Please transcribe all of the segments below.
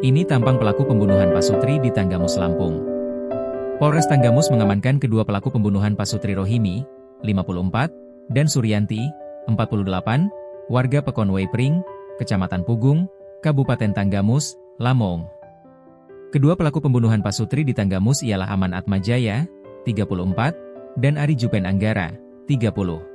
Ini tampang pelaku pembunuhan Pasutri di Tanggamus, Lampung. Polres Tanggamus mengamankan kedua pelaku pembunuhan Pasutri Rohimi, 54, dan Suryanti, 48, warga Pekonwei Pring, Kecamatan Pugung, Kabupaten Tanggamus, Lamong. Kedua pelaku pembunuhan Pasutri di Tanggamus ialah Aman Atmajaya, 34, dan Ari Jupen Anggara, 30.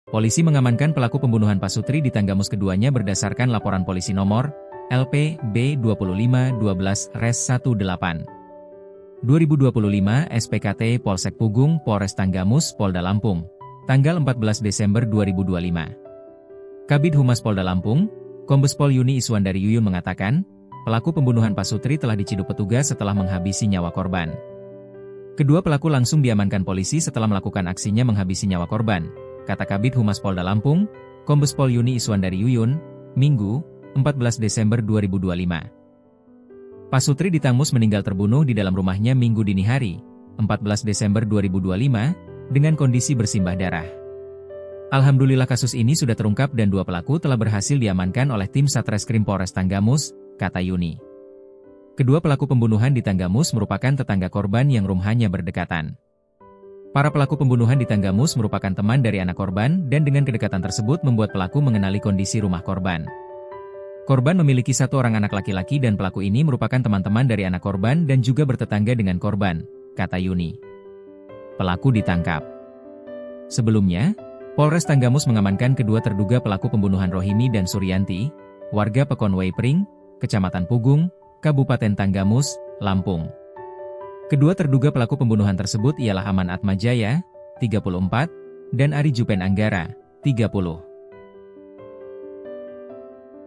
Polisi mengamankan pelaku pembunuhan Pasutri di Tanggamus keduanya berdasarkan laporan polisi nomor LP B2512-18 2025 SPKT Polsek Pugung Polres Tanggamus Polda Lampung, tanggal 14 Desember 2025. Kabid Humas Polda Lampung, Kombes Pol Yuni Iswandari Yuyun mengatakan, pelaku pembunuhan Pasutri telah diciduk petugas setelah menghabisi nyawa korban. Kedua pelaku langsung diamankan polisi setelah melakukan aksinya menghabisi nyawa korban, kata Kabid Humas Polda Lampung, Kombes Pol Yuni Iswandari Yuyun, Minggu, 14 Desember 2025. Pasutri di Tanggamus meninggal terbunuh di dalam rumahnya Minggu dini hari, 14 Desember 2025, dengan kondisi bersimbah darah. Alhamdulillah kasus ini sudah terungkap dan dua pelaku telah berhasil diamankan oleh tim Satreskrim Polres Tanggamus, kata Yuni. Kedua pelaku pembunuhan di Tanggamus merupakan tetangga korban yang rumahnya berdekatan. Para pelaku pembunuhan di Tanggamus merupakan teman dari anak korban dan dengan kedekatan tersebut membuat pelaku mengenali kondisi rumah korban. Korban memiliki satu orang anak laki-laki dan pelaku ini merupakan teman-teman dari anak korban dan juga bertetangga dengan korban, kata Yuni. Pelaku ditangkap. Sebelumnya, Polres Tanggamus mengamankan kedua terduga pelaku pembunuhan Rohimi dan Suryanti, warga Pekonwei Pring, Kecamatan Pugung, Kabupaten Tanggamus, Lampung. Kedua terduga pelaku pembunuhan tersebut ialah Aman Atmajaya, 34, dan Ari Jupen Anggara, 30.